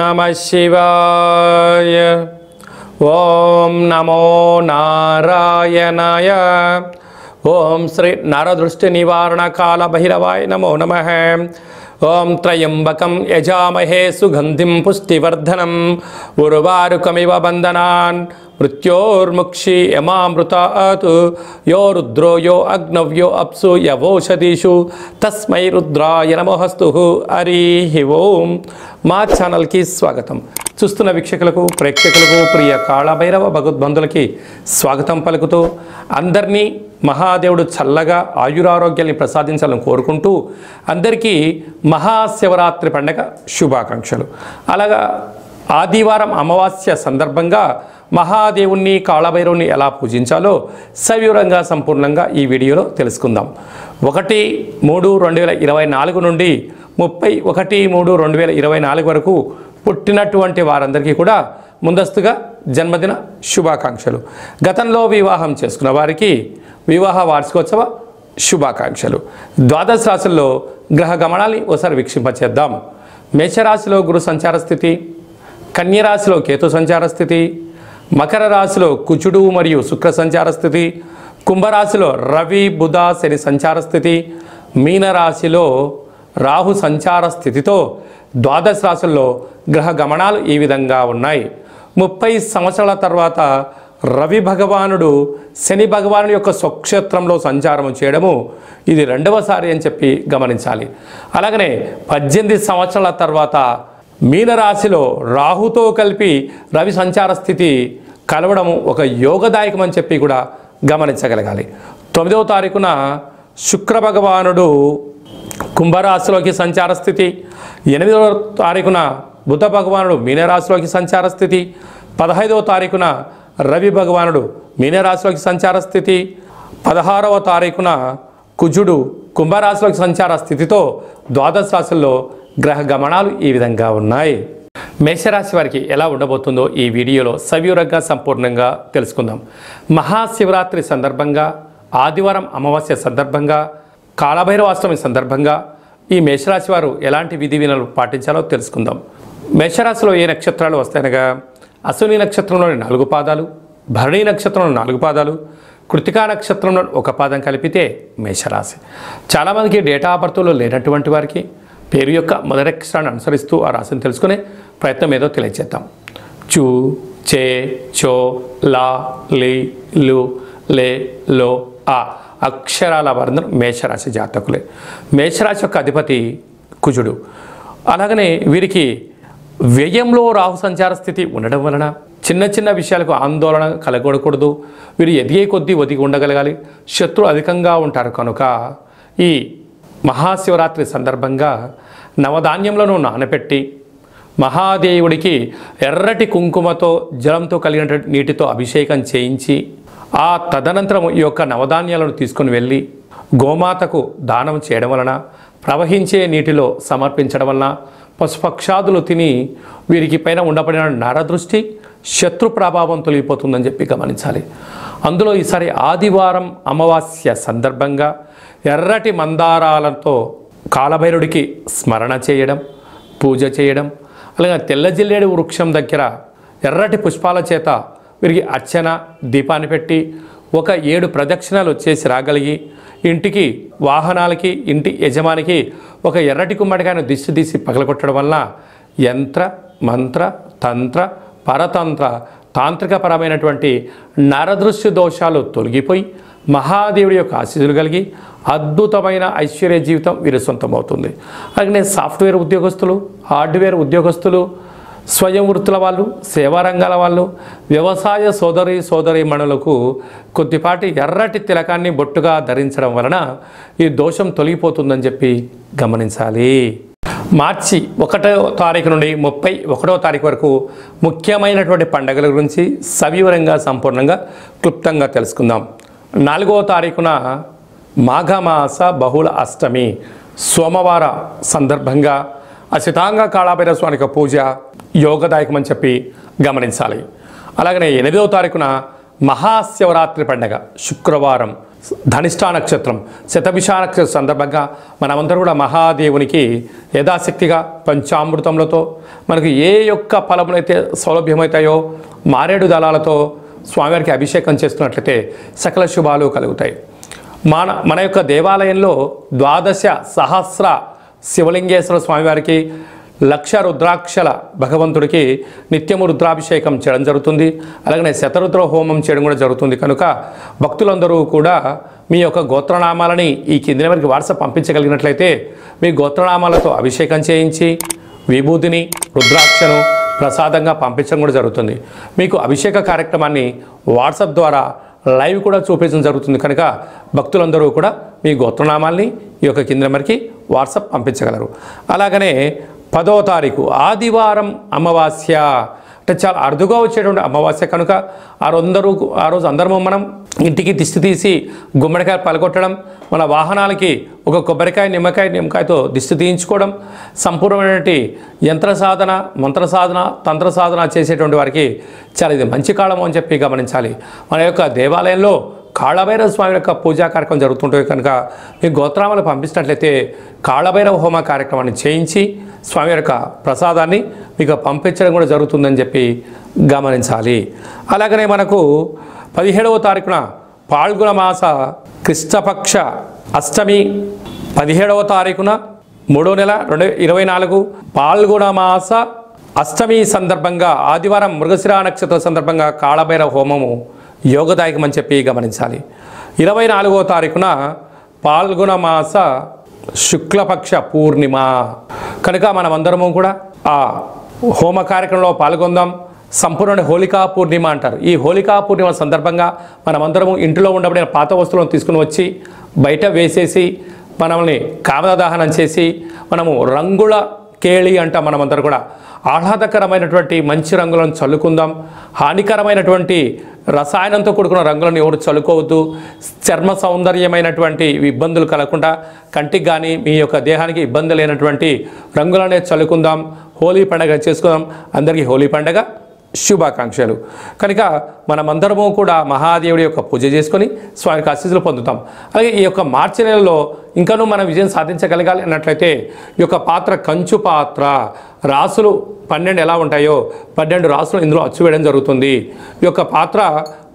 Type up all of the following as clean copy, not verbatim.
नमः शिवाय। ओम नमो नारायणाय। ओम श्री नरदृष्टि निवारण काल भैरवाय नमो नमः। ओम त्रयंबकं यजामहे सुगंधिं पुष्टिवर्धनम् उर्वारुकमिव बन्धनान् मृत्योर्मुक्षि यमामृतात् यो रुद्रो यो अग्नव्यो अप्सु यवोषधीषु तस्मै रुद्राय नमोस्तु। हरि ओम। మా ఛానల్కి స్వాగతం। చూస్తున్న వీక్షకులకు ప్రేక్షకులకు ప్రియ కాళభైరవ భగవద్బంధులకి స్వాగతం పలుకుతూ అందరినీ మహాదేవుడు చల్లగా ఆయురారోగ్యాన్ని ప్రసాదించాలని కోరుకుంటూ అందరికీ మహాశివరాత్రి పండుగ శుభాకాంక్షలు। అలాగా ఆదివారం అమావాస్య సందర్భంగా మహాదేవుణ్ణి కాళభైరవుని ఎలా పూజించాలో సవివరంగా సంపూర్ణంగా ఈ వీడియోలో తెలుసుకుందాం। 1-3-2024 నుండి 31-3-2024 వరకు పుట్టినటువంటి వారందరికీ కూడా ముందస్తుగా జన్మదిన శుభాకాంక్షలు। గతంలో వివాహం చేసుకున్న వారికి వివాహ వార్షికోత్సవ శుభాకాంక్షలు। ద్వాదశ రాశుల్లో గ్రహ గమనాన్ని ఒకసారి వీక్షింపచేద్దాం। మేషరాశిలో గురు సంచార స్థితి, కన్యరాశిలో కేతు సంచార స్థితి, మకర రాశిలో కుజుడు మరియు శుక్ర సంచార స్థితి, కుంభరాశిలో రవి బుధ శని సంచార స్థితి, మీనరాశిలో రాహు సంచార స్థితితో ద్వాదశ రాశుల్లో గ్రహ గమనాలు ఈ విధంగా ఉన్నాయి। 30 సంవత్సరాల తర్వాత రవి భగవానుడు శని భగవానుడి యొక్క స్వక్షేత్రంలో సంచారం చేయడము ఇది రెండవసారి అని చెప్పి గమనించాలి। అలాగనే 18 సంవత్సరాల తర్వాత మీనరాశిలో రాహుతో కలిపి రవి సంచార స్థితి కలవడము ఒక యోగదాయకం అని చెప్పి కూడా గమనించగలగాలి। 9వ తారీఖున శుక్ర భగవానుడు కుంభరాశిలోకి సంచార స్థితి, 8వ తారీఖున బుధ భగవానుడు మీనరాశిలోకి సంచార స్థితి, 15వ తారీఖున రవి భగవానుడు మీనరాశిలోకి సంచార స్థితి, 16వ తారీఖున కుజుడు కుంభరాశిలోకి సంచార స్థితితో ద్వాదశ రాశుల్లో గ్రహ గమనాలు ఈ విధంగా ఉన్నాయి। మేషరాశి వారికి ఎలా ఉండబోతుందో ఈ వీడియోలో సవివరంగా సంపూర్ణంగా తెలుసుకుందాం। మహాశివరాత్రి సందర్భంగా, ఆదివారం అమావాస్య సందర్భంగా, కాళభైరవాష్టమి సందర్భంగా ఈ మేషరాశి వారు ఎలాంటి విధి విధానాలు పాటించాలో తెలుసుకుందాం। మేషరాశిలో ఏ నక్షత్రాలు వస్తాయనగా అశ్విని నక్షత్రంలోని 4 పాదాలు, భరణి నక్షత్రంలో 4 పాదాలు, కృతికా నక్షత్రంలో 1 పాదం కలిపితే మేషరాశి। చాలామందికి డేటా ఆఫ్ బర్త్లో లేనటువంటి వారికి పేరు యొక్క మొదటి అక్షరాన్ని అనుసరిస్తూ ఆ రాశిని తెలుసుకునే ప్రయత్నం ఏదో తెలియజేద్దాం। చూ, చే, చో, లా, లి, లు, లే, లో, ఆ అక్షరాల వర్ణం మేషరాశి జాతకులే। మేషరాశి యొక్క అధిపతి కుజుడు। అలాగనే వీరికి వ్యయంలో రాహు సంచార స్థితి ఉండడం వలన చిన్న చిన్న విషయాలకు ఆందోళన కలగకూడదు। వీరు ఎదిగే కొద్దీ ఒదిగి ఉండగలగాలి। శత్రువులు అధికంగా ఉంటారు కనుక ఈ మహాశివరాత్రి సందర్భంగా నవధాన్యంలో నానపెట్టి మహాదేవుడికి ఎర్రటి కుంకుమతో జలంతో కలిగిన నీటితో అభిషేకం చేయించి ఆ తదనంతరం ఈ యొక్క నవధాన్యాలను తీసుకుని వెళ్ళి గోమాతకు దానం చేయడం వలన, ప్రవహించే నీటిలో సమర్పించడం వలన పశుపక్షాదులు తిని వీరికి పైన ఉండబడిన నరదృష్టి శత్రు ప్రభావం తొలగిపోతుందని చెప్పి గమనించాలి। అందులో ఈసారి ఆదివారం అమావాస్య సందర్భంగా ఎర్రటి మందారాలతో కాళభైరుడికి స్మరణ చేయడం, పూజ చేయడం, అలాగే తెల్ల జిల్లేడు వృక్షం దగ్గర ఎర్రటి పుష్పాల చేత వీరికి అర్చన దీపాన్ని పెట్టి ఒక 7 ప్రదక్షిణాలు చేసి రాగలిగి ఇంటికి వాహనాలకి ఇంటి యజమానికి ఒక ఎర్రటి కుమ్మడికాయను దిష్టి తీసి పగలగొట్టడం వల్ల యంత్ర మంత్ర తంత్ర పరతంత్ర తాంత్రికపరమైనటువంటి నరదృష్టి దోషాలు తొలగిపోయి మహాదేవుడి యొక్క ఆశీస్సులు కలిగి అద్భుతమైన ఐశ్వర్య జీవితం వీరి సొంతమవుతుంది। అలాగే సాఫ్ట్వేర్ ఉద్యోగస్తులు, హార్డ్వేర్ ఉద్యోగస్తులు, స్వయం వృత్తుల వాళ్ళు, సేవా రంగాల వాళ్ళు, వ్యవసాయ సోదరీమణులకు కొద్దిపాటి ఎర్రటి తిలకాన్ని బొట్టుగా ధరించడం వలన ఈ దోషం తొలగిపోతుందని చెప్పి గమనించాలి। మార్చి 1వ తారీఖు నుండి 31వ తారీఖు వరకు ముఖ్యమైనటువంటి పండుగల గురించి సవివరంగా సంపూర్ణంగా క్లుప్తంగా తెలుసుకుందాం। 4వ తారీఖున మాఘమాస బహుళ అష్టమి సోమవార సందర్భంగా అసితాంగ కాళభైరవ స్వామి పూజ యోగదాయకం అని చెప్పి గమనించాలి। అలాగనే 8వ తారీఖున మహాశివరాత్రి పండుగ శుక్రవారం ధనిష్ఠా నక్షత్రం శతభిష నక్షత్రం సందర్భంగా మనమందరూ కూడా మహాదేవునికి యథాశక్తిగా పంచామృతములతో మనకు ఏ యొక్క ఫలములైతే సౌలభ్యమవుతాయో మారేడు దళాలతో స్వామివారికి అభిషేకం చేసుకున్నట్లయితే సకల శుభాలు కలుగుతాయి. మన యొక్క దేవాలయంలో 12 సహస్ర శివలింగేశ్వర స్వామివారికి 1,00,000 రుద్రాక్షల భగవంతుడికి నిత్యము రుద్రాభిషేకం చేయడం జరుగుతుంది. అలాగనే శతరుద్ర హోమం చేయడం కూడా జరుగుతుంది. కనుక భక్తులందరూ కూడా మీ యొక్క గోత్రనామాలని ఈ కింది నెంబర్కి వాట్సాప్ పంపించగలిగినట్లయితే మీ గోత్రనామాలతో అభిషేకం చేయించి విభూతిని రుద్రాక్షను ప్రసాదంగా పంపించడం కూడా జరుగుతుంది. మీకు అభిషేక కార్యక్రమాన్ని వాట్సాప్ ద్వారా లైవ్ కూడా చూపించడం జరుగుతుంది. కనుక భక్తులందరూ కూడా మీ గోత్రనామాల్ని ఈ యొక్క కింది నెంబర్కి వాట్సాప్ పంపించగలరు. అలాగనే 10వ తారీఖు ఆదివారం అమావాస్య, అంటే చాలా అరుదుగా వచ్చేటువంటి అమావాస్య కనుక ఆ రోజు అందరము మనం ఇంటికి దిష్టి తీసి గుమ్మడికాయ పలగొట్టడం, మన వాహనాలకి ఒక కొబ్బరికాయ నిమ్మకాయతో దిష్టి తీయించుకోవడం, సంపూర్ణమైనటువంటి యంత్ర సాధన మంత్ర సాధన తంత్ర సాధన చేసేటువంటి వారికి చాలా ఇది మంచి కాలము అని చెప్పి గమనించాలి. మన యొక్క దేవాలయంలో కాళభైరవ స్వామి యొక్క పూజా కార్యక్రమం జరుగుతుంటుంది. కనుక మీ గోత్రామాలు పంపించినట్లయితే కాళభైరవ హోమ కార్యక్రమాన్ని చేయించి స్వామి యొక్క ప్రసాదాన్ని మీకు పంపించడం కూడా జరుగుతుందని చెప్పి గమనించాలి. అలాగనే మనకు 17వ తారీఖున పాల్గొన మాస కృష్ణపక్ష అష్టమి, 17వ తారీఖున 3వ నెల 2024 పాల్గొన మాస అష్టమి సందర్భంగా ఆదివారం మృగశిర నక్షత్ర సందర్భంగా కాళభైరవ హోమము యోగదాయకం అని చెప్పి గమనించాలి. 24వ తారీఖున పాల్గొన మాస శుక్లపక్ష పూర్ణిమ కనుక మనమందరము కూడా ఆ హోమ కార్యక్రమంలో పాల్గొందాం. సంపూర్ణ హోళికా పూర్ణిమ అంటారు. ఈ హోళికా పూర్ణిమ సందర్భంగా మనమందరము ఇంట్లో ఉండబడిన పాత వస్తువులను తీసుకుని వచ్చి బయట వేసేసి మనల్ని కామదహనం చేసి మనము రంగుల కేళి అంటాం. మనమందరూ కూడా ఆహ్లాదకరమైనటువంటి మంచి రంగులను చల్లుకుందాం. హానికరమైనటువంటి రసాయనంతో కూడుకున్న రంగులను ఎవరు చల్లుకోవద్దు. చర్మ సౌందర్యమైనటువంటి ఇబ్బందులు కలగకుండా కంటికి కానీ మీ యొక్క దేహానికి ఇబ్బంది లేనటువంటి రంగులనే చల్లుకుందాం. హోలీ పండుగ చేసుకుందాం. అందరికీ హోలీ పండుగ శుభాకాంక్షలు. కనుక మనమందరము కూడా మహాదేవుడి యొక్క పూజ చేసుకొని స్వామికి ఆశీస్సులు పొందుతాం. అలాగే ఈ యొక్క మార్చి నెలలో ఇంకనూ మనం విజయం సాధించగలగాలి అన్నట్లయితే ఈ యొక్క పాత్ర కంచు పాత్ర, రాసులు 12 ఎలా ఉంటాయో 12 రాసులు ఇందులో అచ్చు వేయడం జరుగుతుంది. ఈ యొక్క పాత్ర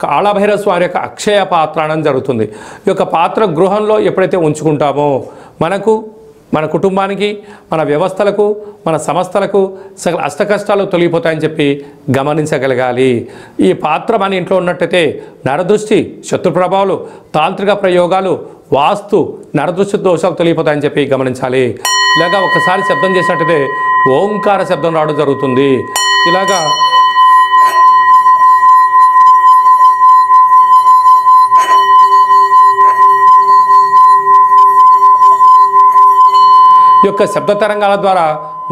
కాళభైరవ స్వామి యొక్క అక్షయ పాత్ర అనడం జరుగుతుంది. ఈ యొక్క పాత్ర గృహంలో ఎప్పుడైతే ఉంచుకుంటామో మన కుటుంబానికి, మన వ్యవస్థలకు, మన సంస్థలకు సకల అష్టకష్టాలు తొలగిపోతాయని చెప్పి గమనించగలగాలి. ఈ పాత్ర మన ఇంట్లో ఉన్నట్టయితే నరదృష్టి, శత్రు ప్రభావాలు, తాంత్రిక ప్రయోగాలు, వాస్తు, నరదృష్టి దోషాలు తొలగిపోతాయని చెప్పి గమనించాలి. ఇలాగా ఒకసారి శబ్దం చేసినట్టయితే ఓంకార శబ్దం రావడం జరుగుతుంది. ఇలాగా ఈ యొక్క శబ్ద తరంగాల ద్వారా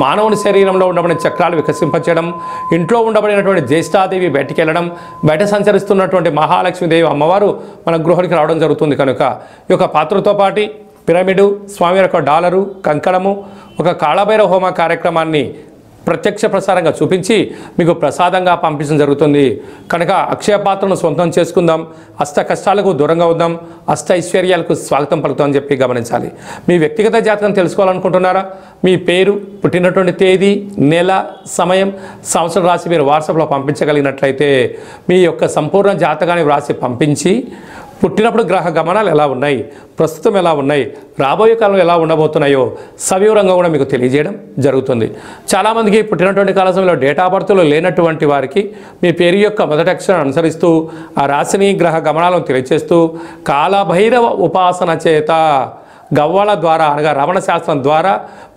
మానవుని శరీరంలో ఉండబడిన చక్రాలు వికసింపచేయడం, ఇంట్లో ఉండబడినటువంటి జ్యేష్ఠాదేవి బయటికి వెళ్ళడం, బయట సంచరిస్తున్నటువంటి మహాలక్ష్మీదేవి అమ్మవారు మన గృహానికి రావడం జరుగుతుంది. కనుక ఈ యొక్క పాత్రతో పాటు పిరమిడు, స్వామి యొక్క డాలరు, కంకణము, ఒక కాళభైరవ హోమ కార్యక్రమాన్ని ప్రత్యక్ష ప్రసారంగా చూపించి మీకు ప్రసాదంగా పంపించడం జరుగుతుంది. కనుక అక్షయ పాత్రను సొంతం చేసుకుందాం. అష్ట కష్టాలకు దూరంగా ఉందాం. అష్ట ఐశ్వర్యాలకు స్వాగతం పలుకుతామని చెప్పి గమనించాలి. మీ వ్యక్తిగత జాతకం తెలుసుకోవాలనుకుంటున్నారా? మీ పేరు, పుట్టినటువంటి తేదీ, నెల, సమయం, సంవత్సరం రాసి మీరు వాట్సాప్లో పంపించగలిగినట్లయితే మీ యొక్క సంపూర్ణ జాతకాన్ని వ్రాసి పంపించి పుట్టినప్పుడు గ్రహ గమనాలు ఎలా ఉన్నాయి, ప్రస్తుతం ఎలా ఉన్నాయి, రాబోయే కాలంలో ఎలా ఉండబోతున్నాయో సవివరంగా కూడా మీకు తెలియజేయడం జరుగుతుంది. చాలామందికి పుట్టినటువంటి కాల సమయంలో డేట్ ఆఫ్ బర్త్లో లేనటువంటి వారికి మీ పేరు యొక్క మొదటి అక్షరం అనుసరిస్తూ ఆ రాశిని, గ్రహ గమనాలను తెలియచేస్తూ కాళభైరవ ఉపాసన చేత గవ్వాల ద్వారా అనగా రమణ శాస్త్రం ద్వారా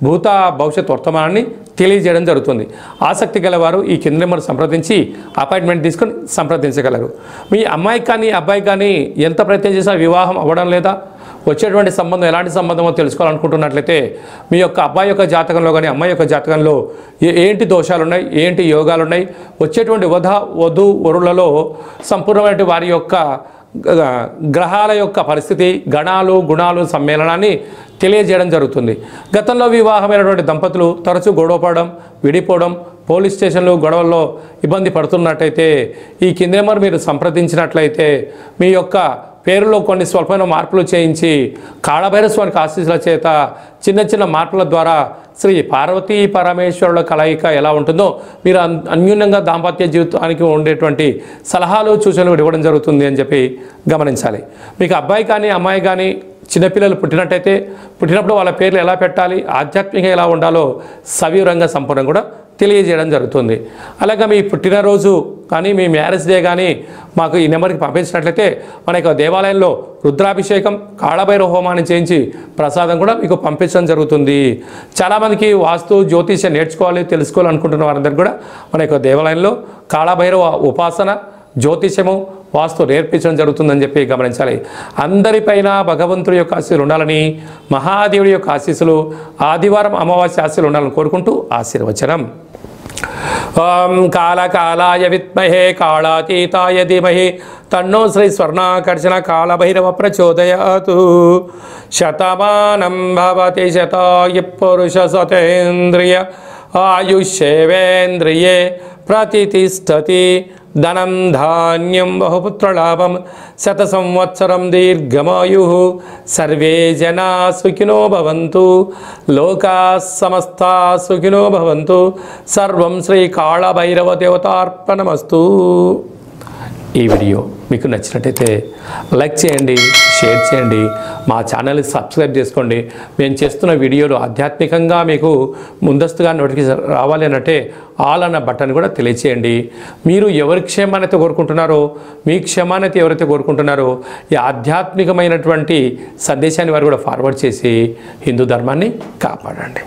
భూత భవిష్యత్ వర్తమానాన్ని తెలియజేయడం జరుగుతుంది. ఆసక్తి గలవారు ఈ కింద నెంబర్ సంప్రదించి అపాయింట్మెంట్ తీసుకొని సంప్రదించగలరు. మీ అమ్మాయికి కానీ అబ్బాయికి కానీ ఎంత ప్రయత్నం చేసినా వివాహం అవ్వడం లేదా, వచ్చేటువంటి సంబంధం ఎలాంటి సంబంధమో తెలుసుకోవాలనుకుంటున్నట్లయితే మీ యొక్క అబ్బాయి యొక్క జాతకంలో కానీ అమ్మాయి యొక్క జాతకంలో ఏంటి దోషాలు ఉన్నాయి, ఏంటి యోగాలు ఉన్నాయి, వచ్చేటువంటి వధు వరులలో సంపూర్ణమైన వారి యొక్క గ్రహాల యొక్క పరిస్థితి, గణాలు, గుణాలు సమ్మేళనాన్ని తెలియజేయడం జరుగుతుంది. గతంలో వివాహమైనటువంటి దంపతులు తరచూ గొడవపడడం, విడిపోవడం, పోలీస్ స్టేషన్లు గొడవల్లో ఇబ్బంది పడుతున్నట్టయితే ఈ కింద నెంబర్ మీరు సంప్రదించినట్లయితే మీ యొక్క పేరులో కొన్ని స్వల్పమైన మార్పులు చేయించి కాళభైరవ స్వామికి ఆశీస్సుల చేత చిన్న చిన్న మార్పుల ద్వారా శ్రీ పార్వతీ పరమేశ్వరుల కలయిక ఎలా ఉంటుందో మీరు అన్యూన్యంగా దాంపత్య జీవితానికి ఉండేటువంటి సలహాలు సూచనలు కూడా ఇవ్వడం జరుగుతుంది అని చెప్పి గమనించాలి. మీకు అబ్బాయి కానీ అమ్మాయి కానీ చిన్నపిల్లలు పుట్టినట్టయితే పుట్టినప్పుడు వాళ్ళ పేర్లు ఎలా పెట్టాలి, ఆధ్యాత్మికంగా ఎలా ఉండాలో సవివరంగా సంపూర్ణంగా కూడా తెలియజేయడం జరుగుతుంది. అలాగే మీ పుట్టినరోజు కానీ మీ మ్యారేజ్ డే కానీ మాకు ఈ నెంబర్కి పంపించినట్లయితే మన యొక్క దేవాలయంలో రుద్రాభిషేకం కాళభైరవ హోమాన్ని చేయించి ప్రసాదం కూడా మీకు పంపించడం జరుగుతుంది. చాలామందికి వాస్తు జ్యోతిష్యం నేర్చుకోవాలి తెలుసుకోవాలనుకుంటున్న వారందరికీ కూడా మన యొక్క దేవాలయంలో కాళభైరవ ఉపాసన జ్యోతిష్యము వాస్తు నేర్పించడం జరుగుతుందని చెప్పి గమనించాలి. అందరిపైన భగవంతుడి యొక్క ఆశీస్సులు ఉండాలని, మహాదేవుడి యొక్క ఆశీస్సులు, ఆదివారం అమావాస్య ఆశీస్సులు ఉండాలని కోరుకుంటూ ఆశీర్వచనం. ఓం కాళకాలాయ విద్మహే కాళాతీతాయ ధీమహి తన్నో శ్రీ స్వర్ణాకర్షణ కాళభైరవ ప్రచోదయాతు. శతమానం భవతి శతాయ పురుష సతేంద్రియ ఆయుష్యేవేంద్రియే ప్రతిష్టతి. ధనం ధాన్యం బహుపుత్రలాభం శత సంవత్సరం దీర్ఘమాయు. సర్వే జనా సుఖినో భవంతు. లోకా సమస్తా సుఖినో భవంతు. సర్వం శ్రీ కాళభైరవ దేవతార్పణమస్తు. ఈ వీడియో మీకు నచ్చినట్టయితే లైక్ చేయండి, షేర్ చేయండి, మా ఛానల్ని సబ్స్క్రైబ్ చేసుకోండి. మేము చేస్తున్న వీడియోలు ఆధ్యాత్మికంగా మీకు ముందస్తుగా నోటిఫికేషన్ రావాలి అనంటే ఆల్ అన్న బటన్ కూడా తెలియచేయండి. మీరు ఎవరి క్షేమాన్ని కోరుకుంటున్నారో, మీ క్షేమాన్ని ఎవరైతే కోరుకుంటున్నారో ఈ ఆధ్యాత్మికమైనటువంటి సందేశాన్ని వారు కూడా ఫార్వర్డ్ చేసి హిందూ ధర్మాన్ని కాపాడండి.